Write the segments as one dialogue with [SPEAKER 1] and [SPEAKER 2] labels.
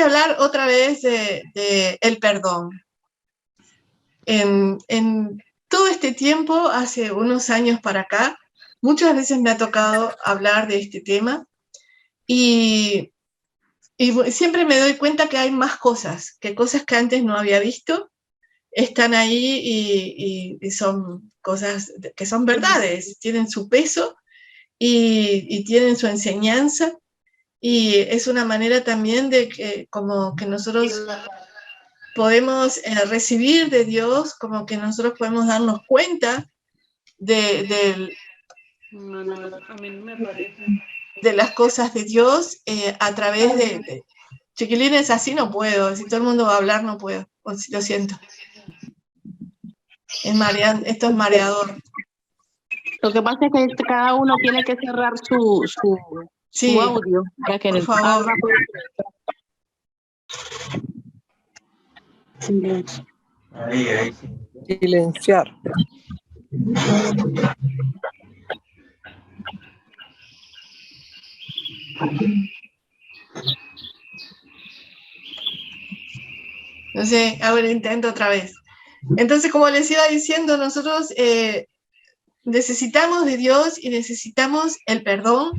[SPEAKER 1] voy a hablar otra vez de el perdón. En todo este tiempo, hace unos años para acá, muchas veces me ha tocado hablar de este tema y siempre me doy cuenta que hay más cosas que antes no había visto, están ahí y son cosas que son verdades, tienen su peso y tienen su enseñanza, y es una manera también de que como que nosotros podemos recibir de Dios, como que nosotros podemos darnos cuenta de las cosas de Dios a través de... Chiquilines, así no puedo, si todo el mundo va a hablar no puedo, lo siento. Esto es mareador.
[SPEAKER 2] Lo que pasa es que cada uno tiene que cerrar su audio para que
[SPEAKER 1] por favor.
[SPEAKER 3] Silenciar.
[SPEAKER 1] No sé, a ver, intento otra vez. Entonces, como les iba diciendo, nosotros necesitamos de Dios y necesitamos el perdón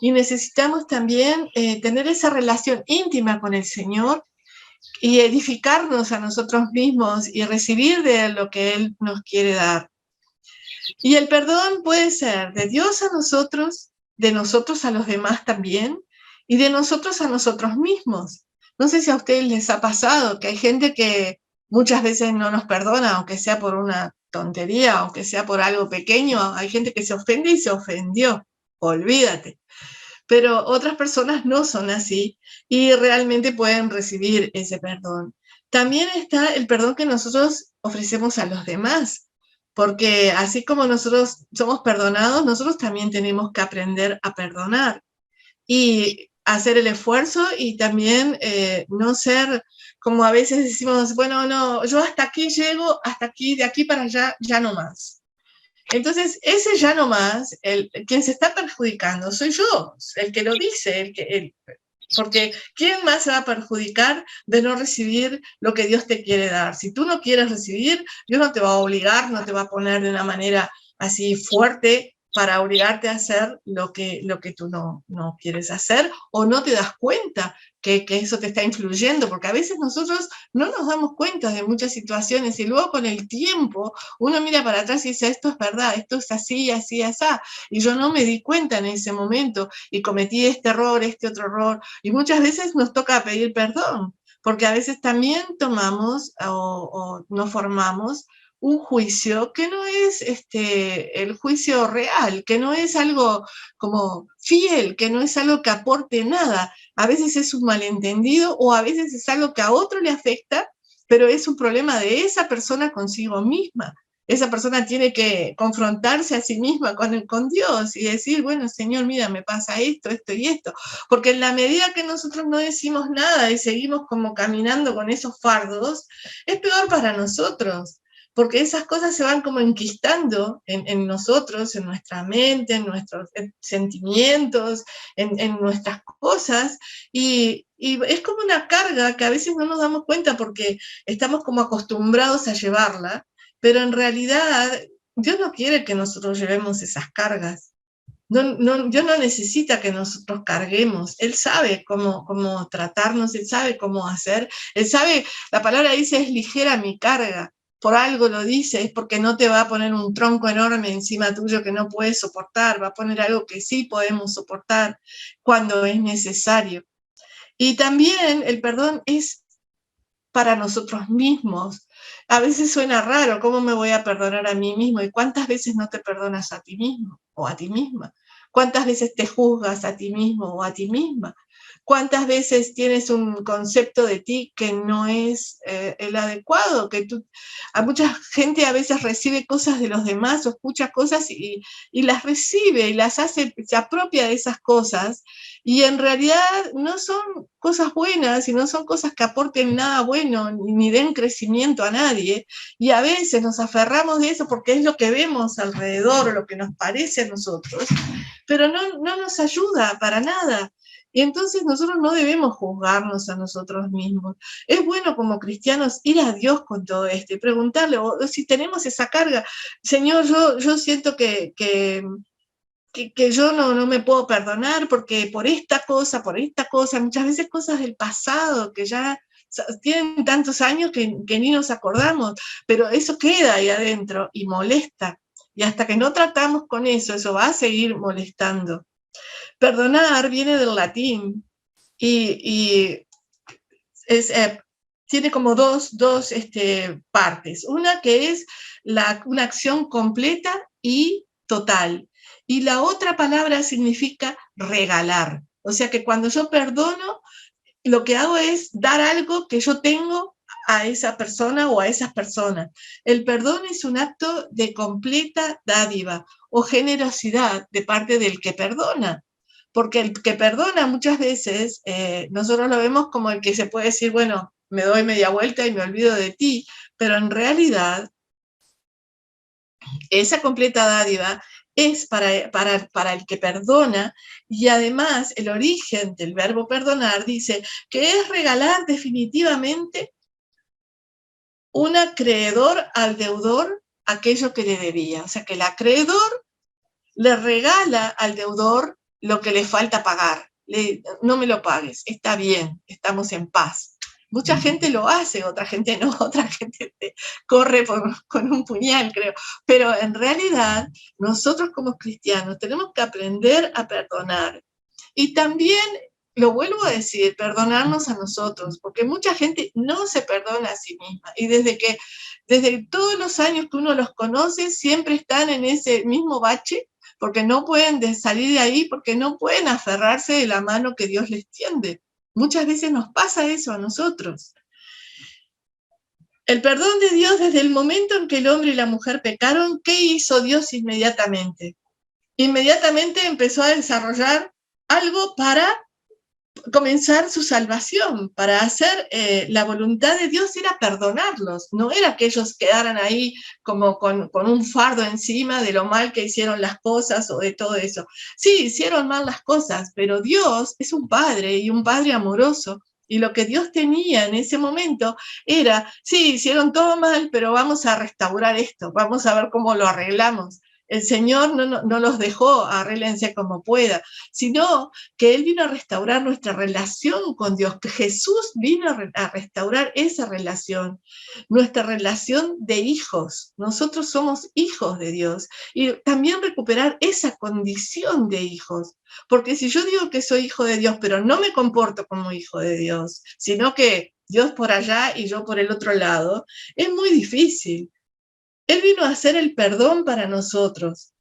[SPEAKER 1] y necesitamos también tener esa relación íntima con el Señor y edificarnos a nosotros mismos y recibir de lo que Él nos quiere dar. Y el perdón puede ser de Dios a nosotros, de nosotros a los demás también, y de nosotros a nosotros mismos. No sé si a ustedes les ha pasado que hay gente que muchas veces no nos perdona, aunque sea por una tontería, aunque sea por algo pequeño. Hay gente que se ofende y se ofendió, olvídate. Pero otras personas no son así y realmente pueden recibir ese perdón. También está el perdón que nosotros ofrecemos a los demás, porque así como nosotros somos perdonados, nosotros también tenemos que aprender a perdonar y hacer el esfuerzo y también no ser como a veces decimos, bueno, no, yo hasta aquí llego, hasta aquí, de aquí para allá, ya no más. Entonces, ese ya no más, quien se está perjudicando soy yo, el que lo dice, porque ¿quién más se va a perjudicar de no recibir lo que Dios te quiere dar? Si tú no quieres recibir, Dios no te va a obligar, no te va a poner de una manera así fuerte para obligarte a hacer lo que tú no quieres hacer, o no te das cuenta que eso te está influyendo, porque a veces nosotros no nos damos cuenta de muchas situaciones y luego con el tiempo uno mira para atrás y dice, esto es verdad, esto es así, así, así, y yo no me di cuenta en ese momento y cometí este error, este otro error, y muchas veces nos toca pedir perdón, porque a veces también tomamos o nos formamos un juicio que no es el juicio real, que no es algo como fiel, que no es algo que aporte nada. A veces es un malentendido o a veces es algo que a otro le afecta, pero es un problema de esa persona consigo misma. Esa persona tiene que confrontarse a sí misma con Dios y decir, bueno, Señor, mira, me pasa esto, esto y esto. Porque en la medida que nosotros no decimos nada y seguimos como caminando con esos fardos, es peor para nosotros. Porque esas cosas se van como enquistando en nosotros, en nuestra mente, en nuestros sentimientos, en nuestras cosas, y es como una carga que a veces no nos damos cuenta porque estamos como acostumbrados a llevarla, pero en realidad Dios no quiere que nosotros llevemos esas cargas. Dios no necesita que nosotros carguemos. Él sabe cómo tratarnos, Él sabe cómo hacer, Él sabe, la palabra dice, es ligera mi carga. Por algo lo dice, es porque no te va a poner un tronco enorme encima tuyo que no puedes soportar, va a poner algo que sí podemos soportar cuando es necesario. Y también el perdón es para nosotros mismos. A veces suena raro, ¿cómo me voy a perdonar a mí mismo? ¿Y cuántas veces no te perdonas a ti mismo o a ti misma? ¿Cuántas veces te juzgas a ti mismo o a ti misma? ¿Cuántas veces tienes un concepto de ti que no es el adecuado? A mucha gente a veces recibe cosas de los demás o escucha cosas y las recibe y las hace, se apropia de esas cosas, y en realidad no son cosas buenas y no son cosas que aporten nada bueno ni den crecimiento a nadie, y a veces nos aferramos de eso porque es lo que vemos alrededor o lo que nos parece a nosotros, pero no nos ayuda para nada. Y entonces nosotros no debemos juzgarnos a nosotros mismos. Es bueno como cristianos ir a Dios con todo esto y preguntarle, o si tenemos esa carga, Señor, yo siento que yo no me puedo perdonar porque por esta cosa, muchas veces cosas del pasado que ya tienen tantos años que ni nos acordamos, pero eso queda ahí adentro y molesta. Y hasta que no tratamos con eso va a seguir molestando. Perdonar viene del latín y tiene como dos partes. Una que es una acción completa y total. Y la otra palabra significa regalar. O sea que cuando yo perdono, lo que hago es dar algo que yo tengo a esa persona o a esas personas. El perdón es un acto de completa dádiva o generosidad de parte del que perdona. Porque el que perdona muchas veces, nosotros lo vemos como el que se puede decir, bueno, me doy media vuelta y me olvido de ti, pero en realidad esa completa dádiva es para el que perdona, y además el origen del verbo perdonar dice que es regalar definitivamente un acreedor al deudor aquello que le debía. O sea que el acreedor le regala al deudor lo que le falta pagar. No me lo pagues, está bien, estamos en paz. Mucha gente lo hace, otra gente no, otra gente corre con un puñal, creo. Pero en realidad, nosotros como cristianos tenemos que aprender a perdonar. Y también, lo vuelvo a decir, perdonarnos a nosotros, porque mucha gente no se perdona a sí misma. Y desde todos los años que uno los conoce, siempre están en ese mismo bache, porque no pueden salir de ahí, porque no pueden aferrarse de la mano que Dios les tiende. Muchas veces nos pasa eso a nosotros. El perdón de Dios desde el momento en que el hombre y la mujer pecaron, ¿qué hizo Dios inmediatamente? Inmediatamente empezó a desarrollar algo para comenzar su salvación, para hacer la voluntad de Dios era perdonarlos, no era que ellos quedaran ahí como con un fardo encima de lo mal que hicieron las cosas o de todo eso. Sí, hicieron mal las cosas, pero Dios es un padre y un padre amoroso. Y lo que Dios tenía en ese momento era, sí, hicieron todo mal, pero vamos a restaurar esto, vamos a ver cómo lo arreglamos. El Señor no los dejó, arréglense como pueda, sino que Él vino a restaurar nuestra relación con Dios, que Jesús vino a restaurar esa relación, nuestra relación de hijos. Nosotros somos hijos de Dios y también recuperar esa condición de hijos. Porque si yo digo que soy hijo de Dios, pero no me comporto como hijo de Dios, sino que Dios por allá y yo por el otro lado, es muy difícil. Él vino a hacer el perdón para nosotros.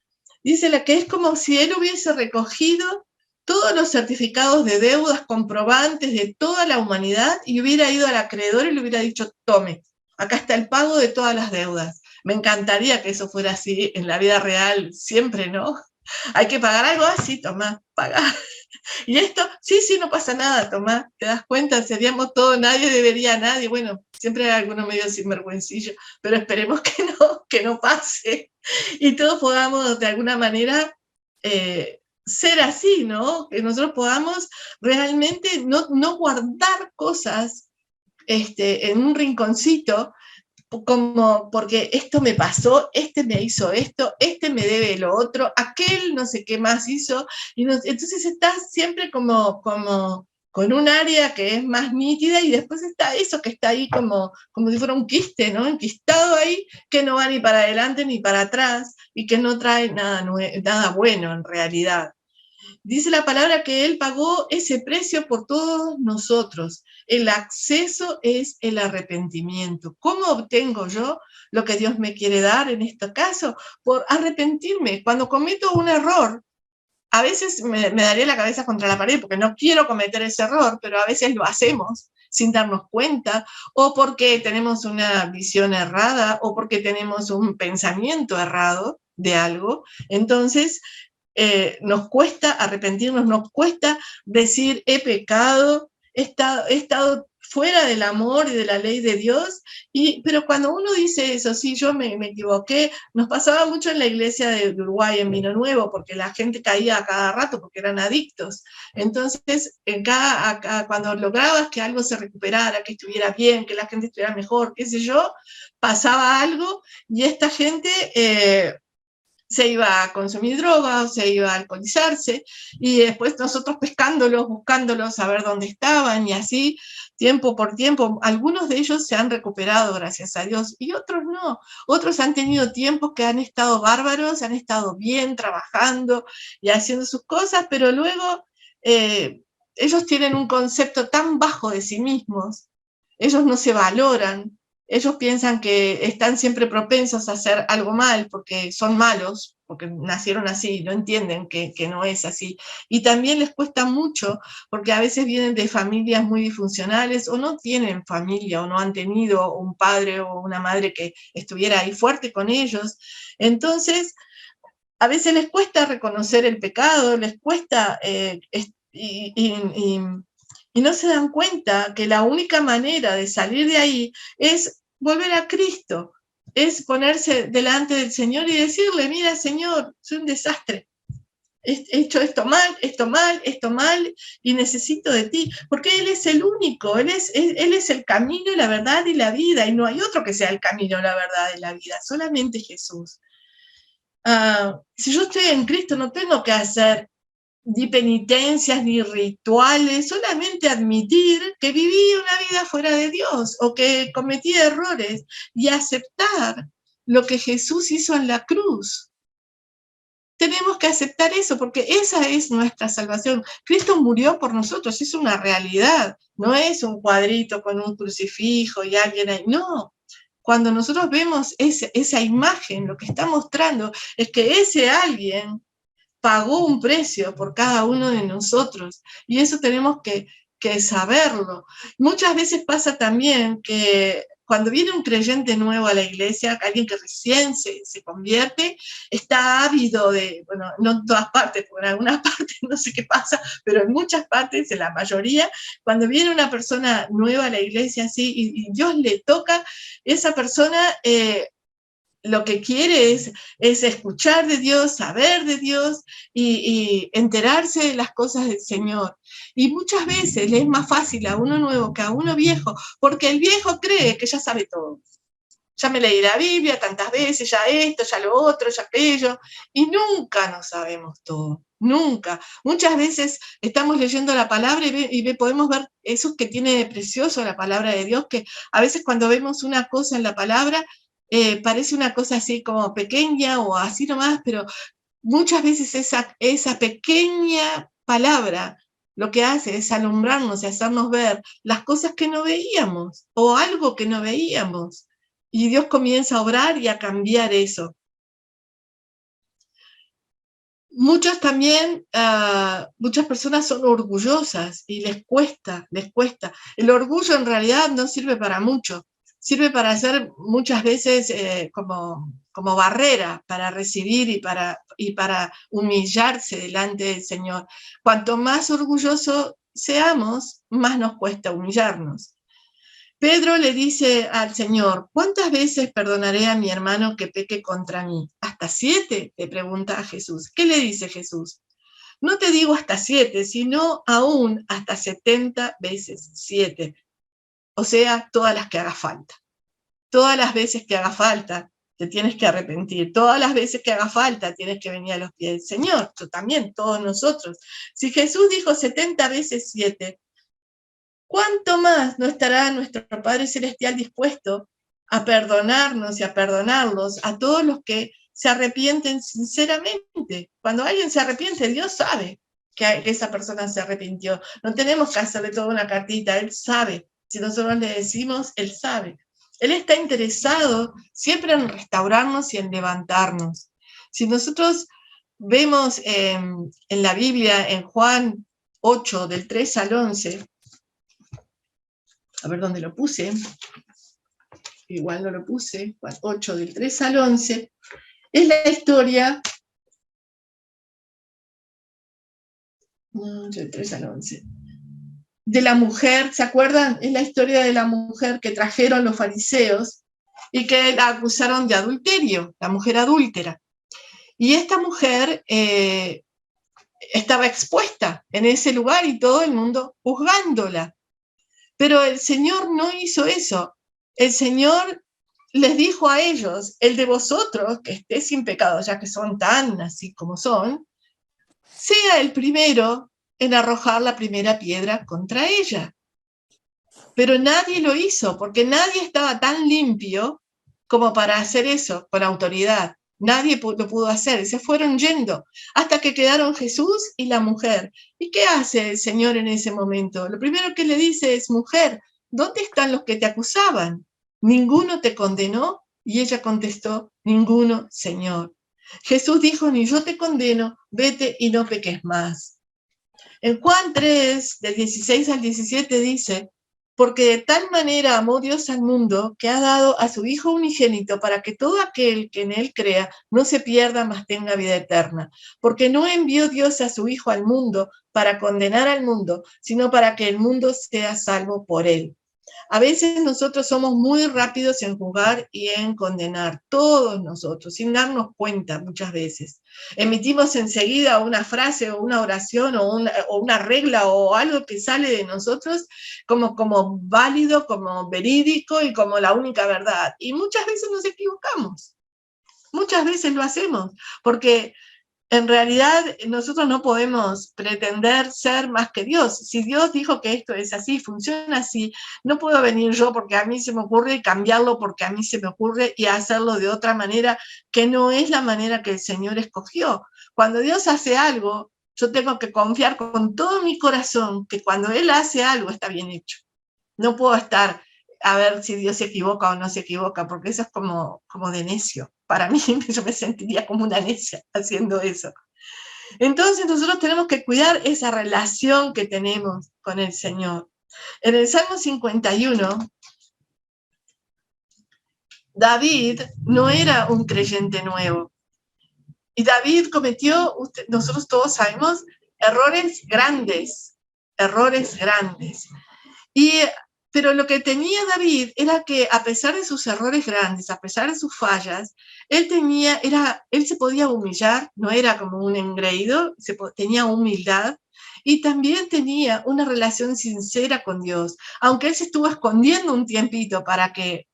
[SPEAKER 1] Dice la que es como si Él hubiese recogido todos los certificados de deudas comprobantes de toda la humanidad y hubiera ido al acreedor y le hubiera dicho, tome, acá está el pago de todas las deudas. Me encantaría que eso fuera así en la vida real, siempre, ¿no? Hay que pagar algo así, toma, paga. Y esto, sí, no pasa nada, Tomás, te das cuenta, seríamos todos, nadie debería a nadie, bueno, siempre hay alguno medio sinvergüencillo, pero esperemos que no pase y todos podamos de alguna manera ser así, ¿no? Que nosotros podamos realmente no guardar cosas en un rinconcito, como porque esto me pasó, este me hizo esto, este me debe lo otro, aquel no sé qué más hizo, y entonces estás siempre como con un área que es más nítida y después está eso que está ahí como si fuera un quiste, ¿no? Enquistado ahí, que no va ni para adelante ni para atrás y que no trae nada bueno en realidad. Dice la palabra que Él pagó ese precio por todos nosotros. El acceso es el arrepentimiento. ¿Cómo obtengo yo lo que Dios me quiere dar en este caso? Por arrepentirme. Cuando cometo un error, a veces me daría la cabeza contra la pared porque no quiero cometer ese error, pero a veces lo hacemos sin darnos cuenta, o porque tenemos una visión errada, o porque tenemos un pensamiento errado de algo. Entonces, nos cuesta arrepentirnos, nos cuesta decir he pecado, he estado fuera del amor y de la ley de Dios, pero cuando uno dice eso, sí, yo me equivoqué, nos pasaba mucho en la iglesia de Uruguay, en Vino Nuevo, porque la gente caía a cada rato porque eran adictos. Entonces, cuando lograbas que algo se recuperara, que estuviera bien, que la gente estuviera mejor, qué sé yo, pasaba algo y esta gente se iba a consumir drogas, se iba a alcoholizarse, y después nosotros pescándolos, buscándolos, a ver dónde estaban, y así, tiempo por tiempo. Algunos de ellos se han recuperado, gracias a Dios, y otros no. Otros han tenido tiempos que han estado bárbaros, han estado bien, trabajando y haciendo sus cosas, pero luego ellos tienen un concepto tan bajo de sí mismos, ellos no se valoran, ellos piensan que están siempre propensos a hacer algo mal porque son malos, porque nacieron así, no entienden que no es así. Y también les cuesta mucho porque a veces vienen de familias muy disfuncionales o no tienen familia o no han tenido un padre o una madre que estuviera ahí fuerte con ellos. Entonces, a veces les cuesta reconocer el pecado, les cuesta y no se dan cuenta que la única manera de salir de ahí es volver a Cristo, es ponerse delante del Señor y decirle, mira, Señor, soy un desastre, he hecho esto mal, esto mal, esto mal, y necesito de ti, porque Él es el único, Él es el camino, la verdad y la vida, y no hay otro que sea el camino, la verdad y la vida, solamente Jesús. Si yo estoy en Cristo, no tengo que hacer ni penitencias ni rituales, solamente admitir que viví una vida fuera de Dios o que cometí errores y aceptar lo que Jesús hizo en la cruz. Tenemos que aceptar eso porque esa es nuestra salvación. Cristo murió por nosotros, es una realidad, no es un cuadrito con un crucifijo y alguien ahí, no. Cuando nosotros vemos esa imagen, lo que está mostrando es que ese alguien pagó un precio por cada uno de nosotros y eso tenemos que saberlo. Muchas veces pasa también que cuando viene un creyente nuevo a la iglesia, alguien que recién se convierte, está ávido de, bueno, no en todas partes, porque en algunas partes no sé qué pasa, pero en muchas partes, en la mayoría, cuando viene una persona nueva a la iglesia así y Dios le toca, esa persona lo que quiere es escuchar de Dios, saber de Dios y enterarse de las cosas del Señor. Y muchas veces le es más fácil a uno nuevo que a uno viejo, porque el viejo cree que ya sabe todo. Ya me leí la Biblia tantas veces, ya esto, ya lo otro, ya aquello, y nunca nos sabemos todo. Nunca. Muchas veces estamos leyendo la palabra y podemos ver eso que tiene de precioso la palabra de Dios, que a veces cuando vemos una cosa en la palabra, parece una cosa así como pequeña o así nomás, pero muchas veces esa pequeña palabra lo que hace es alumbrarnos y hacernos ver las cosas que no veíamos o algo que no veíamos. Y Dios comienza a obrar y a cambiar eso. Muchos también, muchas personas son orgullosas y les cuesta. El orgullo en realidad no sirve para mucho, sirve para hacer muchas veces como barrera para recibir y para humillarse delante del Señor. Cuanto más orgulloso seamos, más nos cuesta humillarnos. Pedro le dice al Señor, ¿cuántas veces perdonaré a mi hermano que peque contra mí? ¿Hasta 7? Le pregunta a Jesús. ¿Qué le dice Jesús? No te digo hasta 7, sino aún hasta 70 veces 7. O sea, todas las que haga falta. Todas las veces que haga falta, te tienes que arrepentir. Todas las veces que haga falta, tienes que venir a los pies del Señor. Yo también, todos nosotros. Si Jesús dijo 70 veces 7, ¿cuánto más no estará nuestro Padre Celestial dispuesto a perdonarnos y a perdonarlos a todos los que se arrepienten sinceramente? Cuando alguien se arrepiente, Dios sabe que esa persona se arrepintió. No tenemos que hacerle toda una cartita, Él sabe. Si nosotros le decimos, Él sabe. Él está interesado siempre en restaurarnos y en levantarnos. Si nosotros vemos en la Biblia, en Juan 8, del 3 al 11, a ver dónde lo puse, igual no lo puse, 8 del 3 al 11, es la historia, del 3 al 11, de la mujer, ¿se acuerdan? Es la historia de la mujer que trajeron los fariseos y que la acusaron de adulterio, la mujer adúltera. Y esta mujer estaba expuesta en ese lugar y todo el mundo juzgándola. Pero el Señor no hizo eso. El Señor les dijo a ellos, el de vosotros que esté sin pecado, ya que son tan así como son, sea el primero en arrojar la primera piedra contra ella. Pero nadie lo hizo, porque nadie estaba tan limpio como para hacer eso con autoridad. Nadie lo pudo hacer, se fueron yendo, hasta que quedaron Jesús y la mujer. ¿Y qué hace el Señor en ese momento? Lo primero que le dice es, mujer, ¿dónde están los que te acusaban? ¿Ninguno te condenó? Y ella contestó, ninguno, Señor. Jesús dijo, ni yo te condeno, vete y no peques más. En Juan 3, del 16 al 17 dice, porque de tal manera amó Dios al mundo que ha dado a su Hijo unigénito para que todo aquel que en él crea no se pierda, mas tenga vida eterna. Porque no envió Dios a su Hijo al mundo para condenar al mundo, sino para que el mundo sea salvo por él. A veces nosotros somos muy rápidos en juzgar y en condenar, todos nosotros, sin darnos cuenta muchas veces. Emitimos enseguida una frase o una oración o una regla o algo que sale de nosotros como válido, como verídico y como la única verdad. Y muchas veces nos equivocamos, muchas veces lo hacemos, porque en realidad nosotros no podemos pretender ser más que Dios. Si Dios dijo que esto es así, funciona así, no puedo venir yo porque a mí se me ocurre y cambiarlo porque a mí se me ocurre y hacerlo de otra manera que no es la manera que el Señor escogió. Cuando Dios hace algo, yo tengo que confiar con todo mi corazón que cuando Él hace algo está bien hecho. No puedo estar a ver si Dios se equivoca o no se equivoca, porque eso es como de necio. Para mí, yo me sentiría como una necia haciendo eso. Entonces nosotros tenemos que cuidar esa relación que tenemos con el Señor. En el Salmo 51, David no era un creyente nuevo. Y David cometió, nosotros todos sabemos, errores grandes. Pero lo que tenía David era que a pesar de sus errores grandes, a pesar de sus fallas, él se podía humillar, no era como un engreído, tenía humildad y también tenía una relación sincera con Dios. Aunque él se estuvo escondiendo un tiempito para que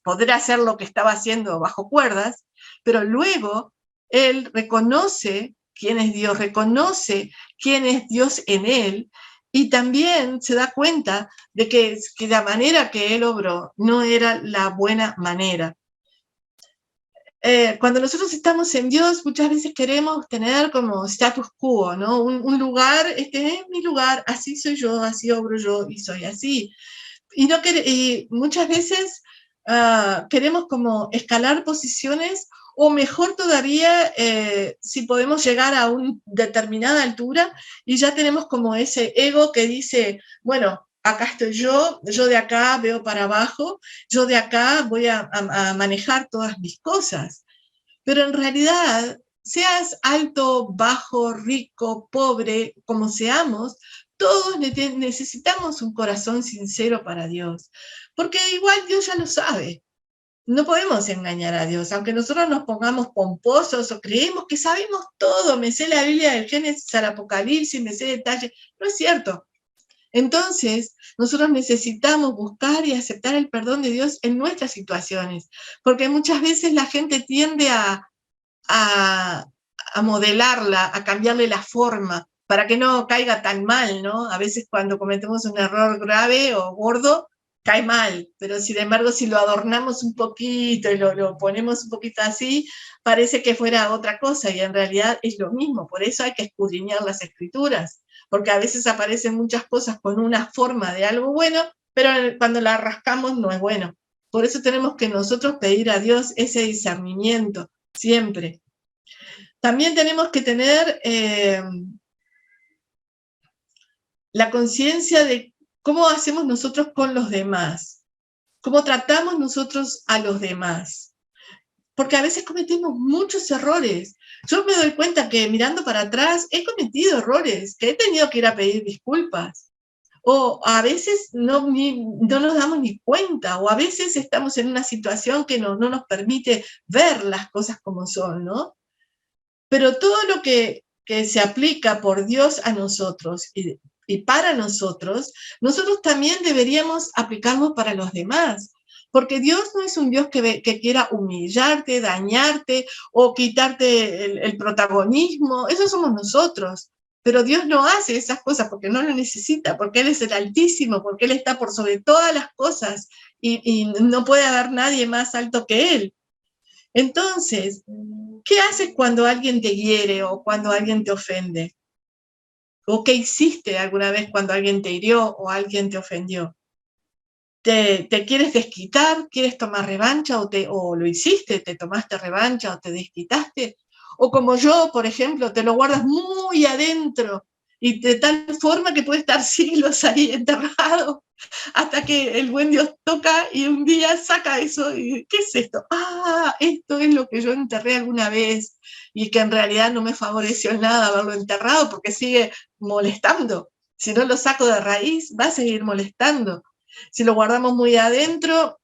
[SPEAKER 1] poder hacer lo que estaba haciendo bajo cuerdas, pero luego él reconoce quién es Dios, reconoce quién es Dios en él, y también se da cuenta de que la manera que él obró no era la buena manera. Cuando nosotros estamos en Dios, muchas veces queremos tener como status quo, ¿no? Un lugar, este es mi lugar, así soy yo, así obro yo y soy así. Y muchas veces queremos como escalar posiciones, o mejor todavía, si podemos llegar a una determinada altura y ya tenemos como ese ego que dice, bueno, acá estoy yo de acá veo para abajo, yo de acá voy a manejar todas mis cosas. Pero en realidad, seas alto, bajo, rico, pobre, como seamos, todos necesitamos un corazón sincero para Dios, porque igual Dios ya lo sabe. No podemos engañar a Dios, aunque nosotros nos pongamos pomposos o creemos que sabemos todo, me sé la Biblia del Génesis al Apocalipsis, me sé detalles, no es cierto. Entonces, nosotros necesitamos buscar y aceptar el perdón de Dios en nuestras situaciones, porque muchas veces la gente tiende a modelarla, a cambiarle la forma, para que no caiga tan mal, ¿no? A veces cuando cometemos un error grave o gordo, cae mal, pero sin embargo si lo adornamos un poquito y lo ponemos un poquito así, parece que fuera otra cosa y en realidad es lo mismo. Por eso hay que escudriñar las escrituras, porque a veces aparecen muchas cosas con una forma de algo bueno, pero cuando la rascamos no es bueno. Por eso tenemos que nosotros pedir a Dios ese discernimiento siempre. También tenemos que tener la conciencia de cómo hacemos nosotros con los demás, cómo tratamos nosotros a los demás, porque a veces cometemos muchos errores. Yo me doy cuenta que mirando para atrás he cometido errores, que he tenido que ir a pedir disculpas, O a veces no nos damos ni cuenta, o a veces estamos en una situación que no nos permite ver las cosas como son, ¿no? Pero todo lo que se aplica por Dios a nosotros y para nosotros, nosotros también deberíamos aplicarlo para los demás. Porque Dios no es un Dios que quiera humillarte, dañarte o quitarte el protagonismo. Eso somos nosotros. Pero Dios no hace esas cosas porque no lo necesita, porque Él es el Altísimo, porque Él está por sobre todas las cosas y no puede haber nadie más alto que Él. Entonces, ¿qué haces cuando alguien te hiere o cuando alguien te ofende? ¿O qué hiciste alguna vez cuando alguien te hirió o alguien te ofendió? ¿Te quieres desquitar? ¿Quieres tomar revancha? ¿O lo hiciste? ¿Te tomaste revancha o te desquitaste? O como yo, por ejemplo, te lo guardas muy adentro y de tal forma que puede estar siglos ahí enterrado hasta que el buen Dios toca y un día saca eso y ¿qué es esto? Ah, esto es lo que yo enterré alguna vez y que en realidad no me favoreció en nada haberlo enterrado porque sigue molestando. Si no lo saco de raíz, va a seguir molestando. Si lo guardamos muy adentro,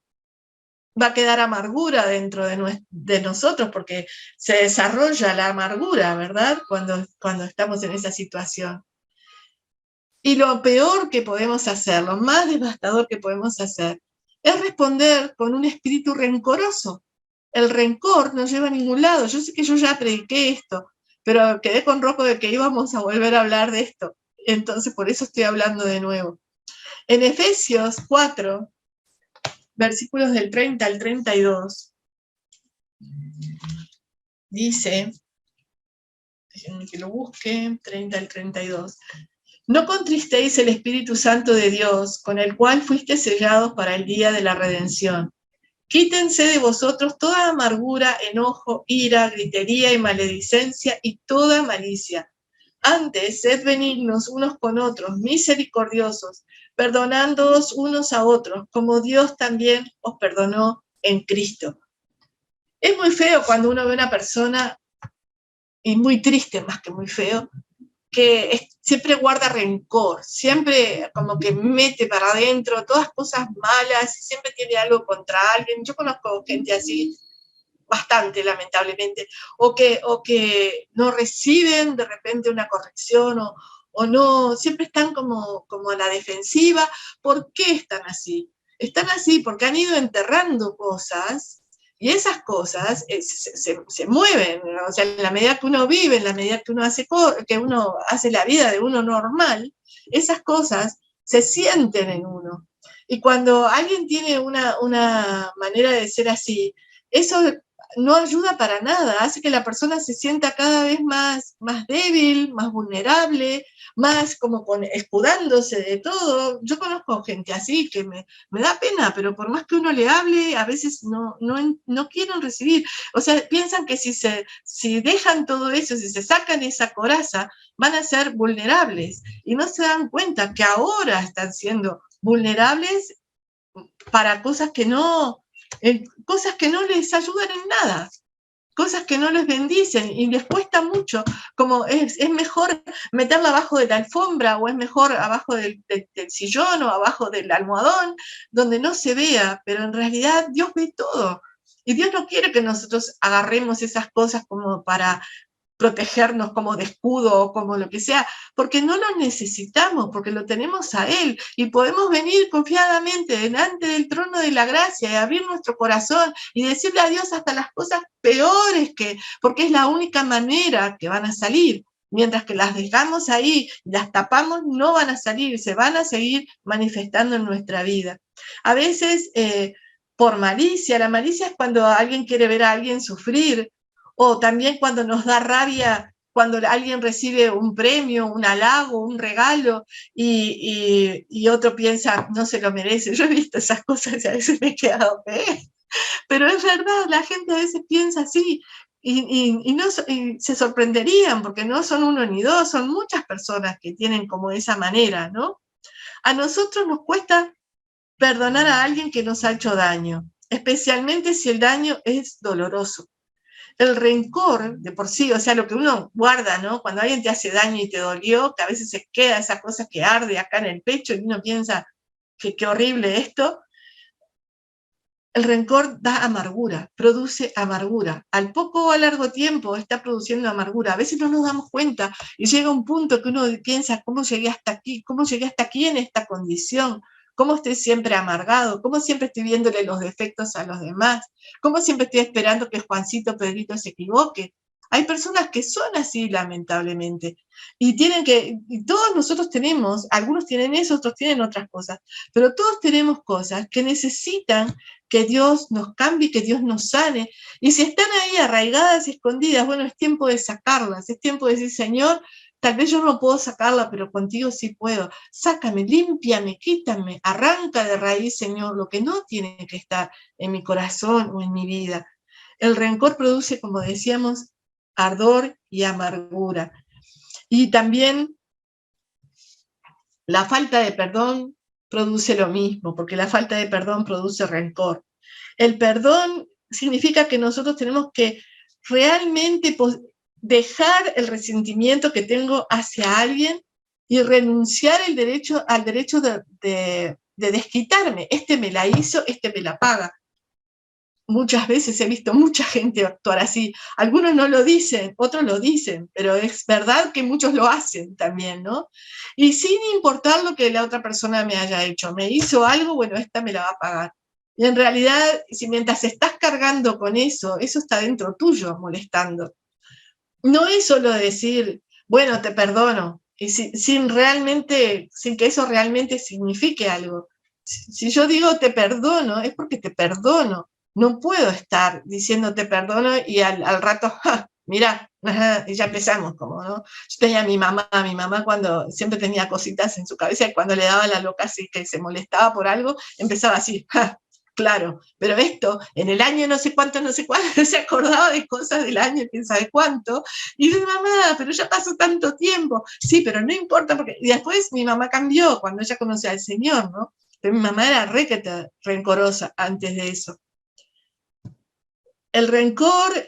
[SPEAKER 1] va a quedar amargura dentro de nosotros porque se desarrolla la amargura, ¿verdad? Cuando estamos en esa situación. Y lo peor que podemos hacer, lo más devastador que podemos hacer, es responder con un espíritu rencoroso. El rencor no lleva a ningún lado. Yo sé que yo ya prediqué esto, pero quedé con Rocco de que íbamos a volver a hablar de esto. Entonces, por eso estoy hablando de nuevo. En Efesios 4, versículos del 30 al 32, dice, déjenme que lo busque, 30 al 32. No contristéis el Espíritu Santo de Dios, con el cual fuiste sellados para el día de la redención. Quítense de vosotros toda amargura, enojo, ira, gritería y maledicencia y toda malicia. Antes, sed benignos unos con otros, misericordiosos, perdonándoos unos a otros, como Dios también os perdonó en Cristo. Es muy feo cuando uno ve a una persona, y muy triste más que muy feo, que siempre guarda rencor, siempre como que mete para adentro todas cosas malas, siempre tiene algo contra alguien. Yo conozco gente así, bastante lamentablemente, o que no reciben de repente una corrección o no, siempre están como a la defensiva. ¿Por qué están así? Están así porque han ido enterrando cosas y esas cosas se mueven, o sea, en la medida que uno vive, en la medida que uno hace la vida de uno normal, esas cosas se sienten en uno. Y cuando alguien tiene una manera de ser así, eso no ayuda para nada, hace que la persona se sienta cada vez más débil, más vulnerable, más como escudándose de todo. Yo conozco gente así que me da pena, pero por más que uno le hable, a veces no quieren recibir. O sea, piensan que si dejan todo eso, si se sacan esa coraza, van a ser vulnerables y no se dan cuenta que ahora están siendo vulnerables para cosas que no les ayudan en nada, cosas que no les bendicen y les cuesta mucho, como es mejor meterla abajo de la alfombra o es mejor abajo del sillón o abajo del almohadón, donde no se vea, pero en realidad Dios ve todo. Y Dios no quiere que nosotros agarremos esas cosas como para protegernos como de escudo o como lo que sea, porque no lo necesitamos, porque lo tenemos a Él y podemos venir confiadamente delante del trono de la gracia y abrir nuestro corazón y decirle a Dios hasta las cosas peores porque es la única manera que van a salir. Mientras que las dejamos ahí, las tapamos, no van a salir, se van a seguir manifestando en nuestra vida. A veces, por malicia, la malicia es cuando alguien quiere ver a alguien sufrir, o también cuando nos da rabia, cuando alguien recibe un premio, un halago, un regalo, y otro piensa, no se lo merece. Yo he visto esas cosas y a veces me he quedado, pero es verdad, la gente a veces piensa así, y se sorprenderían, porque no son uno ni dos, son muchas personas que tienen como esa manera, ¿no? A nosotros nos cuesta perdonar a alguien que nos ha hecho daño, especialmente si el daño es doloroso. el rencor de por sí, o sea, lo que uno guarda, ¿no? Cuando alguien te hace daño y te dolió, que a veces se queda esa cosa que arde acá en el pecho y uno piensa que qué horrible esto. El rencor da amargura, produce amargura. Al poco o a largo tiempo está produciendo amargura. A veces no nos damos cuenta y llega un punto que uno piensa, ¿cómo llegué hasta aquí? ¿Cómo llegué hasta aquí en esta condición? ¿Cómo estoy siempre amargado? ¿Cómo siempre estoy viéndole los defectos a los demás? ¿Cómo siempre estoy esperando que Juancito, Pedrito se equivoque? Hay personas que son así, lamentablemente, y todos nosotros tenemos, algunos tienen eso, otros tienen otras cosas, pero todos tenemos cosas que necesitan que Dios nos cambie, que Dios nos sane. Y si están ahí arraigadas y escondidas, bueno, es tiempo de sacarlas, es tiempo de decir, Señor, tal vez yo no puedo sacarla, pero contigo sí puedo. Sácame, límpiame, quítame, arranca de raíz, Señor, lo que no tiene que estar en mi corazón o en mi vida. El rencor produce, como decíamos, ardor y amargura. Y también la falta de perdón produce lo mismo, porque la falta de perdón produce rencor. El perdón significa que nosotros tenemos que realmente dejar el resentimiento que tengo hacia alguien y renunciar al derecho de desquitarme. Este me la hizo, este me la paga. Muchas veces he visto mucha gente actuar así. Algunos no lo dicen, otros lo dicen, pero es verdad que muchos lo hacen también, ¿no? Y sin importar lo que la otra persona me haya hecho. Me hizo algo, bueno, esta me la va a pagar. Y en realidad, si mientras estás cargando con eso, eso está dentro tuyo molestando. No es solo decir, bueno, te perdono, y sin que eso realmente signifique algo. Si yo digo te perdono, es porque te perdono. No puedo estar diciendo te perdono y al rato, ¡ja! Mirá, y ya empezamos, como, ¿no? Yo tenía a mi mamá cuando siempre tenía cositas en su cabeza y cuando le daba la loca así que se molestaba por algo, empezaba así, ¡ja! Claro, pero esto, en el año no sé cuánto, se acordaba de cosas del año, quién sabe cuánto, y dice, mamá, pero ya pasó tanto tiempo. Sí, pero no importa, porque y después mi mamá cambió cuando ella conoció al Señor, ¿no? Pero mi mamá era rencorosa antes de eso. El rencor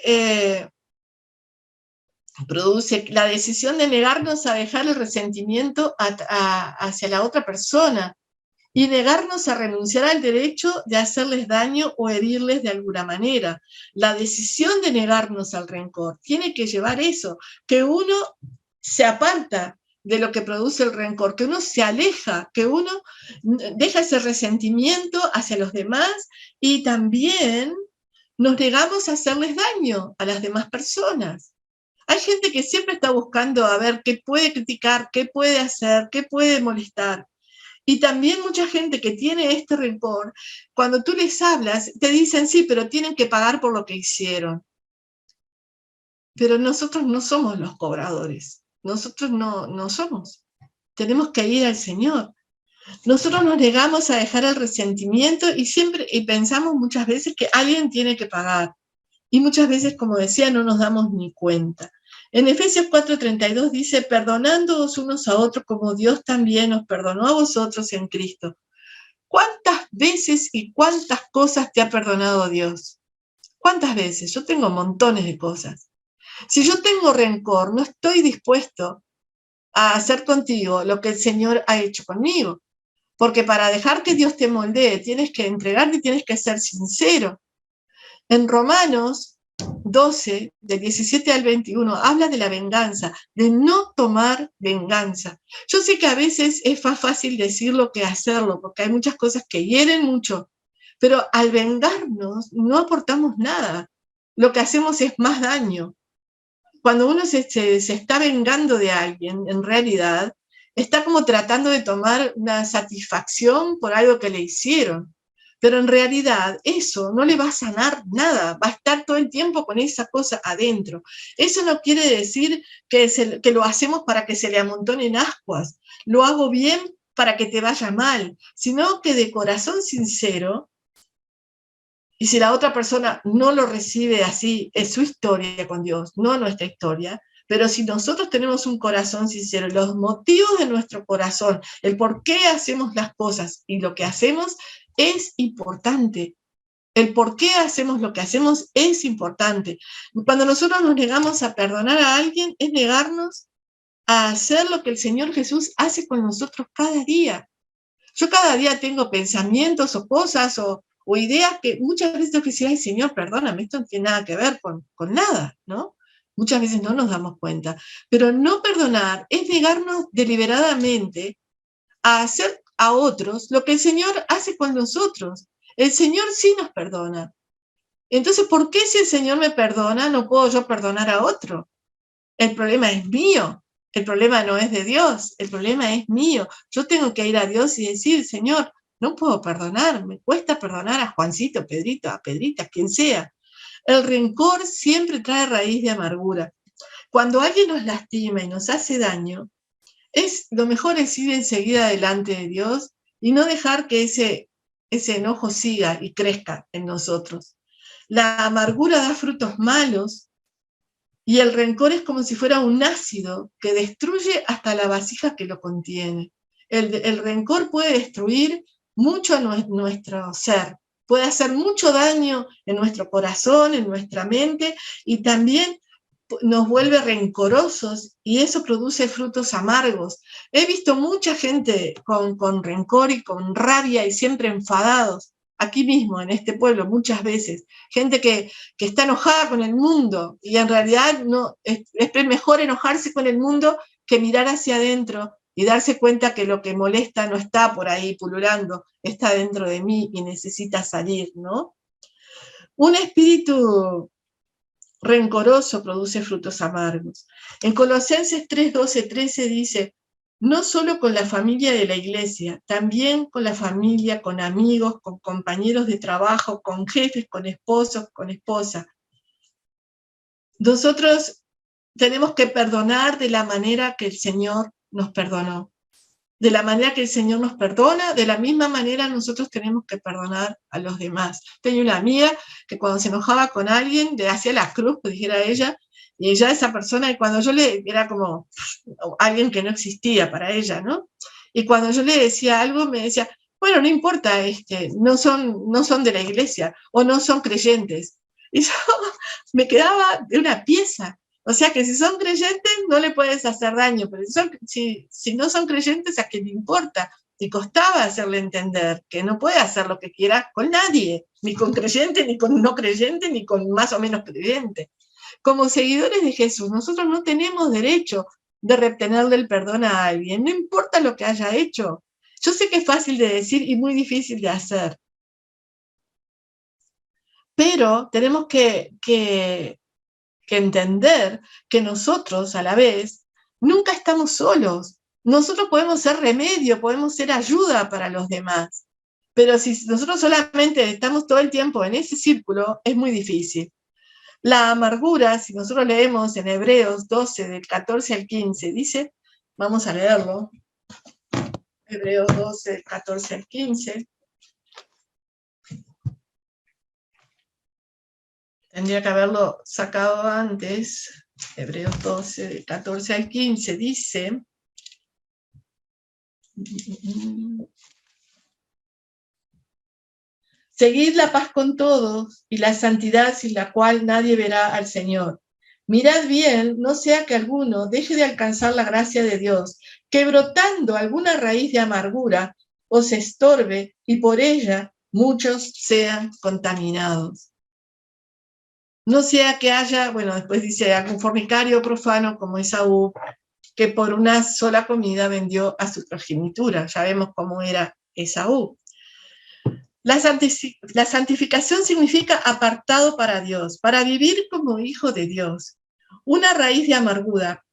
[SPEAKER 1] produce la decisión de negarnos a dejar el resentimiento hacia la otra persona y negarnos a renunciar al derecho de hacerles daño o herirles de alguna manera. La decisión de negarnos al rencor tiene que llevar eso, que uno se aparta de lo que produce el rencor, que uno se aleja, que uno deja ese resentimiento hacia los demás y también nos negamos a hacerles daño a las demás personas. Hay gente que siempre está buscando a ver qué puede criticar, qué puede hacer, qué puede molestar. Y también mucha gente que tiene este rencor, cuando tú les hablas, te dicen, sí, pero tienen que pagar por lo que hicieron. Pero nosotros no somos los cobradores. Nosotros no somos. Tenemos que ir al Señor. Nosotros nos negamos a dejar el resentimiento y pensamos muchas veces que alguien tiene que pagar. Y muchas veces, como decía, no nos damos ni cuenta. En Efesios 4:32 dice, perdonándoos unos a otros como Dios también os perdonó a vosotros en Cristo. ¿Cuántas veces y cuántas cosas te ha perdonado Dios? ¿Cuántas veces? Yo tengo montones de cosas. Si yo tengo rencor, no estoy dispuesto a hacer contigo lo que el Señor ha hecho conmigo. Porque para dejar que Dios te moldee, tienes que entregarte y tienes que ser sincero. En Romanos 12, del 17 al 21, habla de la venganza, de no tomar venganza. Yo sé que a veces es más fácil decirlo que hacerlo, porque hay muchas cosas que hieren mucho, pero al vengarnos no aportamos nada. Lo que hacemos es más daño. Cuando uno se está vengando de alguien, en realidad, está como tratando de tomar una satisfacción por algo que le hicieron. Pero en realidad eso no le va a sanar nada, va a estar todo el tiempo con esa cosa adentro. Eso no quiere decir que lo hacemos para que se le amontonen ascuas, lo hago bien para que te vaya mal, sino que de corazón sincero, y si la otra persona no lo recibe así, es su historia con Dios, no nuestra historia. Pero si nosotros tenemos un corazón sincero, los motivos de nuestro corazón, el por qué hacemos las cosas y lo que hacemos es importante. El por qué hacemos lo que hacemos es importante. Cuando nosotros nos negamos a perdonar a alguien, es negarnos a hacer lo que el Señor Jesús hace con nosotros cada día. Yo cada día tengo pensamientos o cosas o ideas que muchas veces tengo que decir, ay Señor, perdóname, esto no tiene nada que ver con nada, ¿no? Muchas veces no nos damos cuenta. Pero no perdonar es negarnos deliberadamente a hacer a otros lo que el Señor hace con nosotros. El Señor sí nos perdona. Entonces, ¿por qué si el Señor me perdona, no puedo yo perdonar a otro? El problema es mío. El problema no es de Dios. El problema es mío. Yo tengo que ir a Dios y decir, Señor, no puedo perdonar. Me cuesta perdonar a Juancito, Pedrito, a Pedrita, quien sea. El rencor siempre trae raíz de amargura. Cuando alguien nos lastima y nos hace daño, lo mejor es ir enseguida delante de Dios y no dejar que ese enojo siga y crezca en nosotros. La amargura da frutos malos y el rencor es como si fuera un ácido que destruye hasta la vasija que lo contiene. El rencor puede destruir mucho a nuestro ser, puede hacer mucho daño en nuestro corazón, en nuestra mente, y también nos vuelve rencorosos y eso produce frutos amargos. He visto mucha gente con rencor y con rabia y siempre enfadados, aquí mismo, en este pueblo, muchas veces. Gente que está enojada con el mundo y en realidad no, es mejor enojarse con el mundo que mirar hacia adentro y darse cuenta que lo que molesta no está por ahí pululando, está dentro de mí y necesita salir, ¿no? Un espíritu rencoroso produce frutos amargos. En Colosenses 3, 12, 13 dice, no solo con la familia de la iglesia, también con la familia, con amigos, con compañeros de trabajo, con jefes, con esposos, con esposa. Nosotros tenemos que perdonar de la manera que el Señor nos perdonó. De la manera que el Señor nos perdona, de la misma manera nosotros tenemos que perdonar a los demás. Tenía una amiga que cuando se enojaba con alguien, le hacía la cruz, que dijera ella, y ella esa persona, y cuando yo era como alguien que no existía para ella, ¿no? Y cuando yo le decía algo, me decía, bueno, no importa, no son de la iglesia, o no son creyentes. Y yo me quedaba de una pieza. O sea que si son creyentes no le puedes hacer daño, pero si no son creyentes, ¿a qué le importa? Y costaba hacerle entender que no puede hacer lo que quiera con nadie, ni con creyente, ni con no creyente, ni con más o menos creyente. Como seguidores de Jesús, nosotros no tenemos derecho de retenerle el perdón a alguien, no importa lo que haya hecho. Yo sé que es fácil de decir y muy difícil de hacer, pero tenemos que entender que nosotros, a la vez, nunca estamos solos. Nosotros podemos ser remedio, podemos ser ayuda para los demás. Pero si nosotros solamente estamos todo el tiempo en ese círculo, es muy difícil. La amargura, si nosotros leemos en Hebreos 12, del 14 al 15, dice, vamos a leerlo, Hebreos 12, del 14 al 15, tendría que haberlo sacado antes, Hebreos 12, del 14 al 15, dice, seguid la paz con todos y la santidad sin la cual nadie verá al Señor. Mirad bien, no sea que alguno deje de alcanzar la gracia de Dios, que brotando alguna raíz de amargura os estorbe y por ella muchos sean contaminados. No sea que haya, bueno, después dice, algún fornicario profano como Esaú, que por una sola comida vendió a su progenitura. Ya vemos cómo era Esaú. La santificación significa apartado para Dios, para vivir como hijo de Dios. Una raíz de amargura,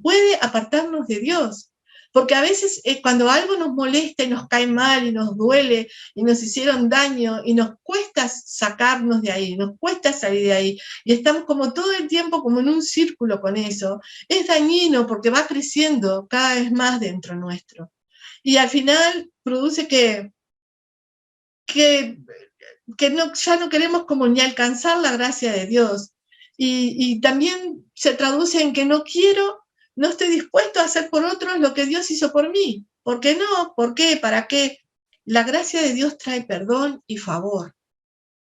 [SPEAKER 1] puede apartarnos de Dios. Porque a veces cuando algo nos molesta y nos cae mal y nos duele y nos hicieron daño y nos cuesta sacarnos de ahí, nos cuesta salir de ahí y estamos como todo el tiempo como en un círculo con eso, es dañino porque va creciendo cada vez más dentro nuestro. Y al final produce que ya no queremos como ni alcanzar la gracia de Dios. Y también se traduce en que no estoy dispuesto a hacer por otros lo que Dios hizo por mí. ¿Por qué no? ¿Por qué? ¿Para qué? La gracia de Dios trae perdón y favor.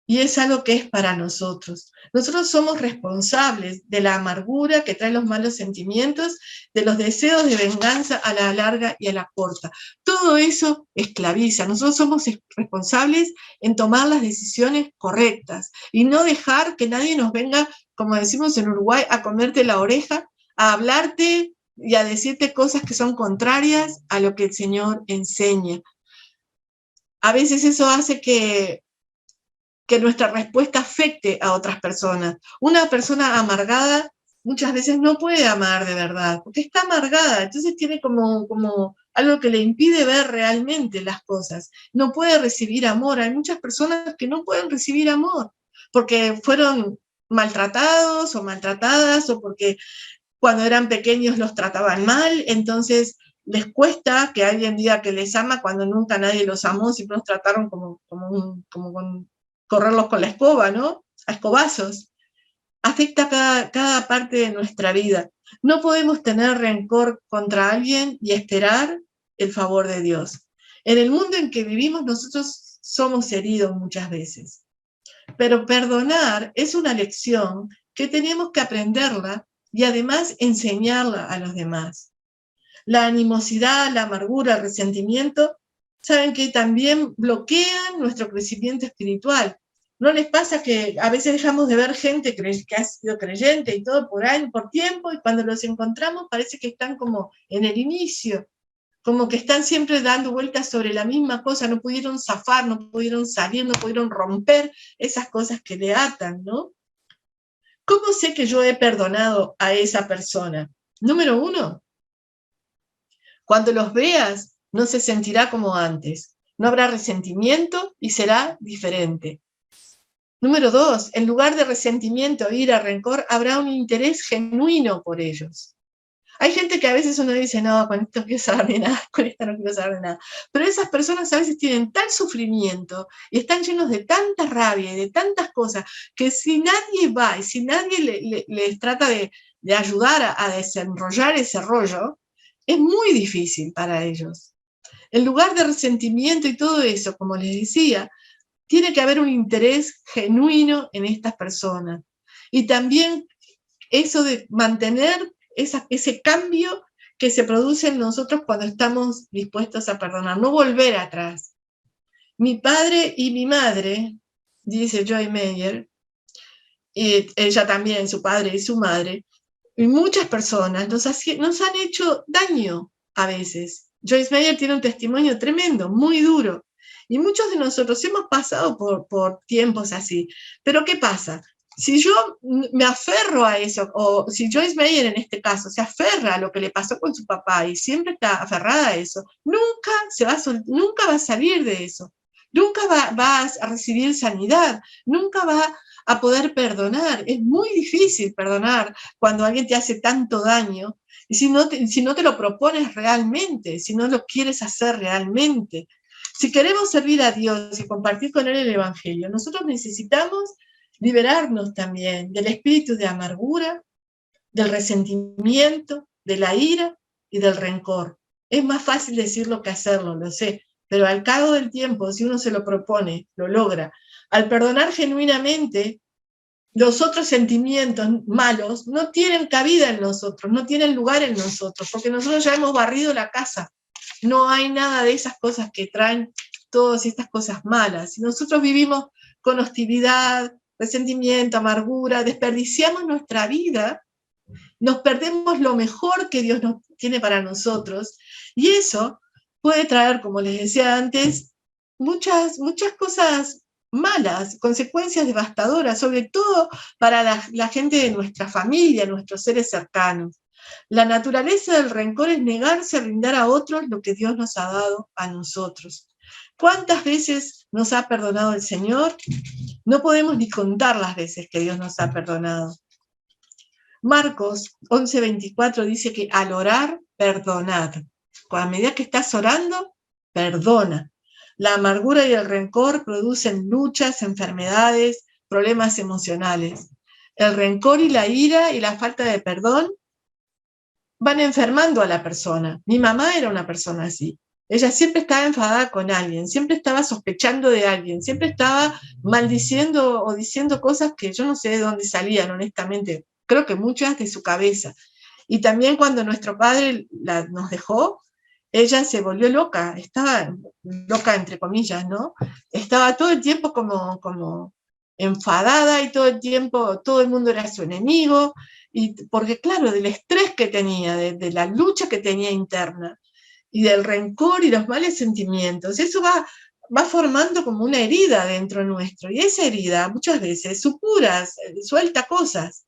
[SPEAKER 1] y es algo que es para nosotros. Nosotros somos responsables de la amargura que trae los malos sentimientos, de los deseos de venganza a la larga y a la corta. Todo eso esclaviza. Nosotros somos responsables en tomar las decisiones correctas y no dejar que nadie nos venga, como decimos en Uruguay, a comerte la oreja, a hablarte y a decirte cosas que son contrarias a lo que el Señor enseña. A veces eso hace que nuestra respuesta afecte a otras personas. Una persona amargada muchas veces no puede amar de verdad, porque está amargada, entonces tiene como algo que le impide ver realmente las cosas. No puede recibir amor. Hay muchas personas que no pueden recibir amor, porque fueron maltratados o maltratadas, o porque cuando eran pequeños los trataban mal, entonces les cuesta que alguien diga que les ama cuando nunca nadie los amó, siempre los trataron como con correrlos con la escoba, ¿no? A escobazos. Afecta cada parte de nuestra vida. No podemos tener rencor contra alguien y esperar el favor de Dios. En el mundo en que vivimos nosotros somos heridos muchas veces, pero perdonar es una lección que tenemos que aprenderla y además enseñarla a los demás. La animosidad, la amargura, el resentimiento, saben que también bloquean nuestro crecimiento espiritual. ¿No les pasa que a veces dejamos de ver gente que ha sido creyente y todo por años, por tiempo, y cuando los encontramos parece que están como en el inicio, como que están siempre dando vueltas sobre la misma cosa, no pudieron zafar, no pudieron salir, no pudieron romper esas cosas que le atan, ¿no? ¿Cómo sé que yo he perdonado a esa persona? Número 1, cuando los veas, no se sentirá como antes. No habrá resentimiento y será diferente. Número 2, en lugar de resentimiento, ira, rencor, habrá un interés genuino por ellos. Hay gente que a veces uno dice, no, con esto no quiero saber de nada, con esta no quiero saber de nada. Pero esas personas a veces tienen tal sufrimiento y están llenos de tanta rabia y de tantas cosas, que si nadie va y si nadie les trata de ayudar a desenrollar ese rollo, es muy difícil para ellos. En lugar de resentimiento y todo eso, como les decía, tiene que haber un interés genuino en estas personas. Y también eso de mantener ese cambio que se produce en nosotros cuando estamos dispuestos a perdonar, no volver atrás. Mi padre y mi madre, dice Joy Meyer, y ella también, su padre y su madre, y muchas personas nos han hecho daño a veces. Joyce Meyer tiene un testimonio tremendo, muy duro. Y muchos de nosotros hemos pasado por tiempos así. Pero ¿qué pasa? Si yo me aferro a eso, o si Joyce Meyer en este caso se aferra a lo que le pasó con su papá y siempre está aferrada a eso, nunca va a salir de eso. Nunca va a recibir sanidad, nunca va a poder perdonar. Es muy difícil perdonar cuando alguien te hace tanto daño, y si no te lo propones realmente, si no lo quieres hacer realmente. Si queremos servir a Dios y compartir con Él el Evangelio, nosotros necesitamos liberarnos también del espíritu de amargura, del resentimiento, de la ira y del rencor. Es más fácil decirlo que hacerlo, lo sé, pero al cabo del tiempo, si uno se lo propone, lo logra. Al perdonar genuinamente, los otros sentimientos malos no tienen cabida en nosotros, no tienen lugar en nosotros, porque nosotros ya hemos barrido la casa. No hay nada de esas cosas que traen todas estas cosas malas. Si nosotros vivimos con hostilidad, resentimiento, amargura, desperdiciamos nuestra vida, nos perdemos lo mejor que Dios nos tiene para nosotros, y eso puede traer, como les decía antes, muchas cosas malas, consecuencias devastadoras, sobre todo para la gente de nuestra familia, nuestros seres cercanos. La naturaleza del rencor es negarse a brindar a otros lo que Dios nos ha dado a nosotros. ¿Cuántas veces nos ha perdonado el Señor? No podemos ni contar las veces que Dios nos ha perdonado. Marcos 11:24 dice que al orar, perdonad. A medida que estás orando, perdona. La amargura y el rencor producen luchas, enfermedades, problemas emocionales. El rencor y la ira y la falta de perdón van enfermando a la persona. Mi mamá era una persona así. Ella siempre estaba enfadada con alguien, siempre estaba sospechando de alguien, siempre estaba maldiciendo o diciendo cosas que yo no sé de dónde salían, honestamente. Creo que muchas de su cabeza. Y también cuando nuestro padre nos dejó, ella se volvió loca, estaba loca entre comillas, ¿no? Estaba todo el tiempo como enfadada y todo el tiempo todo el mundo era su enemigo, y porque claro, del estrés que tenía, de la lucha que tenía interna y del rencor y los malos sentimientos, eso va formando como una herida dentro nuestro, y esa herida muchas veces supura, suelta cosas.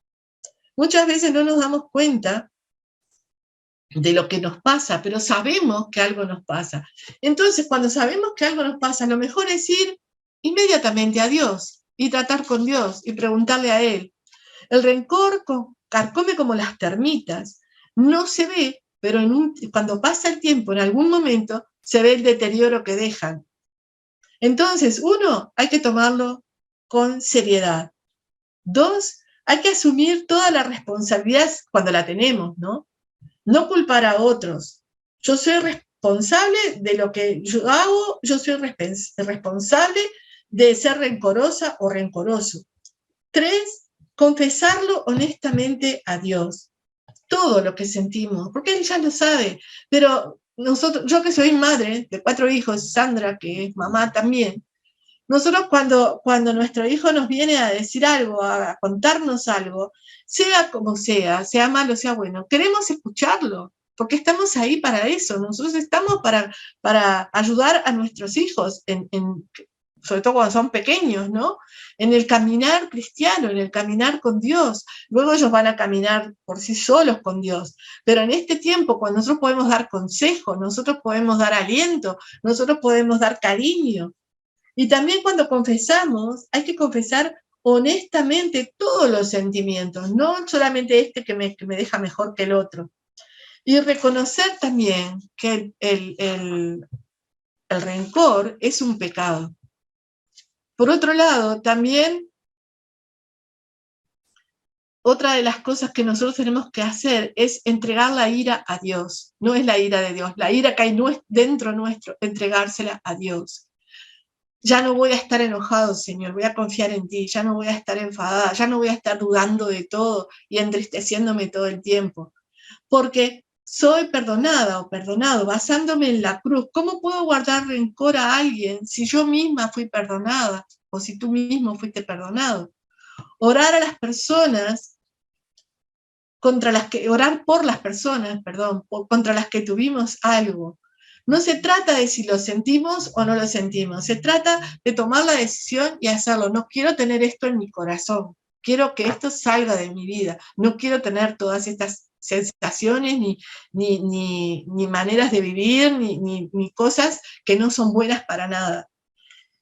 [SPEAKER 1] Muchas veces no nos damos cuenta de lo que nos pasa, pero sabemos que algo nos pasa. Entonces, cuando sabemos que algo nos pasa, lo mejor es ir inmediatamente a Dios y tratar con Dios y preguntarle a Él. El rencor carcome como las termitas, no se ve, pero cuando pasa el tiempo, en algún momento, se ve el deterioro que dejan. Entonces, uno, hay que tomarlo con seriedad. Dos, hay que asumir toda la responsabilidad cuando la tenemos, ¿no? No culpar a otros. Yo soy responsable de lo que yo hago, yo soy responsable de ser rencorosa o rencoroso. 3, confesarlo honestamente a Dios. Todo lo que sentimos, porque Él ya lo sabe, pero nosotros, yo que soy madre de 4 hijos, Sandra, que es mamá también, nosotros cuando nuestro hijo nos viene a decir algo, a contarnos algo, sea como sea malo, sea bueno, queremos escucharlo, porque estamos ahí para eso, nosotros estamos para ayudar a nuestros hijos, sobre todo cuando son pequeños, ¿no? En el caminar cristiano, en el caminar con Dios. Luego ellos van a caminar por sí solos con Dios. Pero en este tiempo, cuando nosotros podemos dar consejo, nosotros podemos dar aliento, nosotros podemos dar cariño, y también cuando confesamos, hay que confesar honestamente todos los sentimientos, no solamente este que me deja mejor que el otro. Y reconocer también que el rencor es un pecado. Por otro lado, también otra de las cosas que nosotros tenemos que hacer es entregar la ira a Dios. No es la ira de Dios, la ira que hay dentro nuestro, entregársela a Dios. Ya no voy a estar enojado, Señor, voy a confiar en ti, ya no voy a estar enfadada, ya no voy a estar dudando de todo y entristeciéndome todo el tiempo, porque soy perdonada o perdonado basándome en la cruz. ¿Cómo puedo guardar rencor a alguien si yo misma fui perdonada o si tú mismo fuiste perdonado? Orar a las personas orar por las personas, perdón, contra las que tuvimos algo. No se trata de si lo sentimos o no lo sentimos, se trata de tomar la decisión y hacerlo. No quiero tener esto en mi corazón, quiero que esto salga de mi vida, no quiero tener todas estas sensaciones, ni maneras de vivir, ni cosas que no son buenas para nada.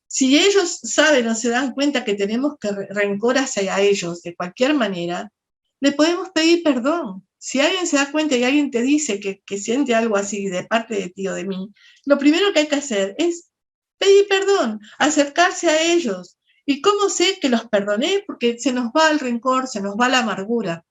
[SPEAKER 1] Si ellos saben o se dan cuenta que tenemos rencor hacia ellos de cualquier manera, le podemos pedir perdón. Si alguien se da cuenta y alguien te dice que siente algo así de parte de ti o de mí, lo primero que hay que hacer es pedir perdón, acercarse a ellos. ¿Y cómo sé que los perdoné? Porque se nos va el rencor, se nos va la amargura.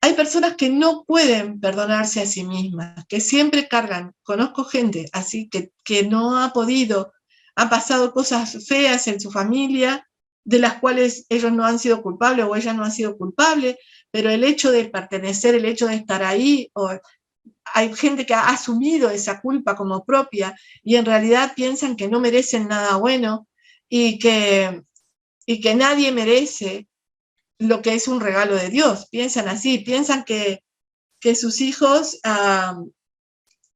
[SPEAKER 1] Hay personas que no pueden perdonarse a sí mismas, que siempre cargan. Conozco gente así que no ha podido, han pasado cosas feas en su familia, de las cuales ellos no han sido culpables o ella no ha sido culpable, pero el hecho de pertenecer, el hecho de estar ahí, hay gente que ha asumido esa culpa como propia y en realidad piensan que no merecen nada bueno y que nadie merece lo que es un regalo de Dios. Piensan así, piensan que sus hijos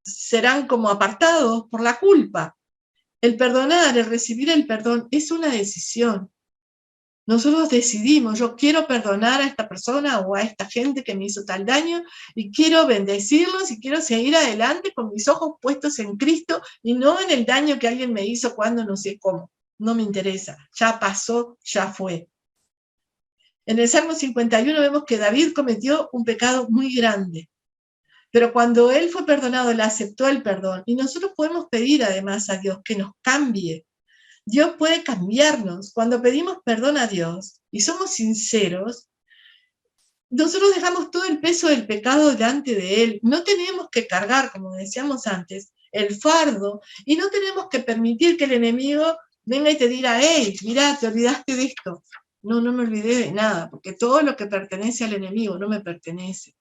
[SPEAKER 1] serán como apartados por la culpa. El perdonar, el recibir el perdón es una decisión. Nosotros decidimos, yo quiero perdonar a esta persona o a esta gente que me hizo tal daño y quiero bendecirlos y quiero seguir adelante con mis ojos puestos en Cristo y no en el daño que alguien me hizo cuando no sé cómo. No me interesa, ya pasó, ya fue. En el Salmo 51 vemos que David cometió un pecado muy grande, pero cuando él fue perdonado, él aceptó el perdón. Y nosotros podemos pedir además a Dios que nos cambie. Dios puede cambiarnos. Cuando pedimos perdón a Dios y somos sinceros, nosotros dejamos todo el peso del pecado delante de Él. No tenemos que cargar, como decíamos antes, el fardo, y no tenemos que permitir que el enemigo venga y te diga, hey, mira, te olvidaste de esto. No, no me olvidé de nada, porque todo lo que pertenece al enemigo no me pertenece.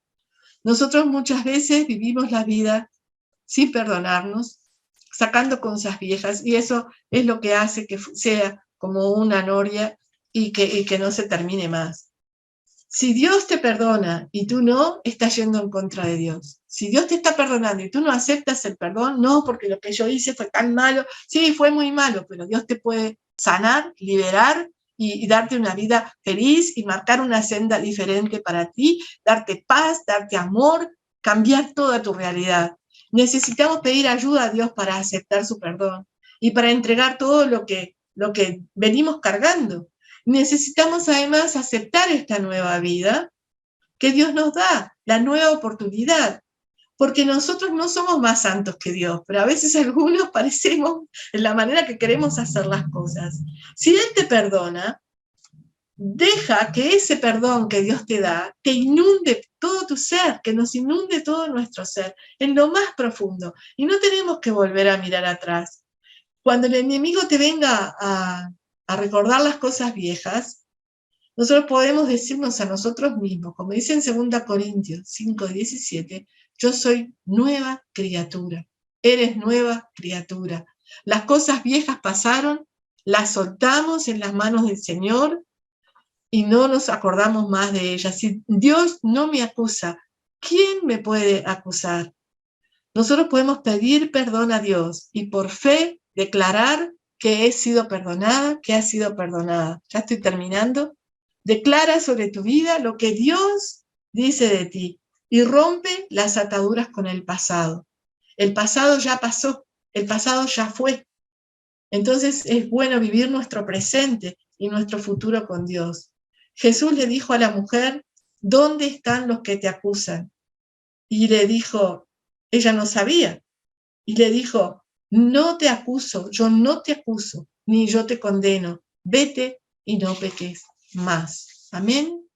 [SPEAKER 1] Nosotros muchas veces vivimos la vida sin perdonarnos, sacando cosas viejas, y eso es lo que hace que sea como una noria y que no se termine más. Si Dios te perdona y tú no, estás yendo en contra de Dios. Si Dios te está perdonando y tú no aceptas el perdón, no, porque lo que yo hice fue tan malo. Sí, fue muy malo, pero Dios te puede sanar, liberar y darte una vida feliz y marcar una senda diferente para ti, darte paz, darte amor, cambiar toda tu realidad. Necesitamos pedir ayuda a Dios para aceptar su perdón y para entregar todo lo que venimos cargando. Necesitamos además aceptar esta nueva vida que Dios nos da, la nueva oportunidad, porque nosotros no somos más santos que Dios, pero a veces algunos parecemos en la manera que queremos hacer las cosas. Si Él te perdona, deja que ese perdón que Dios te da te inunde todo tu ser, que nos inunde todo nuestro ser, en lo más profundo. Y no tenemos que volver a mirar atrás. Cuando el enemigo te venga a recordar las cosas viejas, nosotros podemos decirnos a nosotros mismos, como dice en 2 Corintios 5:17, yo soy nueva criatura, eres nueva criatura. Las cosas viejas pasaron, las soltamos en las manos del Señor y no nos acordamos más de ellas. Si Dios no me acusa, ¿quién me puede acusar? Nosotros podemos pedir perdón a Dios y por fe declarar que he sido perdonada, que ha sido perdonada. Ya estoy terminando. Declara sobre tu vida lo que Dios dice de ti y rompe las ataduras con el pasado. El pasado ya pasó, el pasado ya fue. Entonces es bueno vivir nuestro presente y nuestro futuro con Dios. Jesús le dijo a la mujer, ¿dónde están los que te acusan? Y le dijo, ella no sabía, y le dijo, no te acuso, yo no te acuso, ni yo te condeno, vete y no peques más. Amén.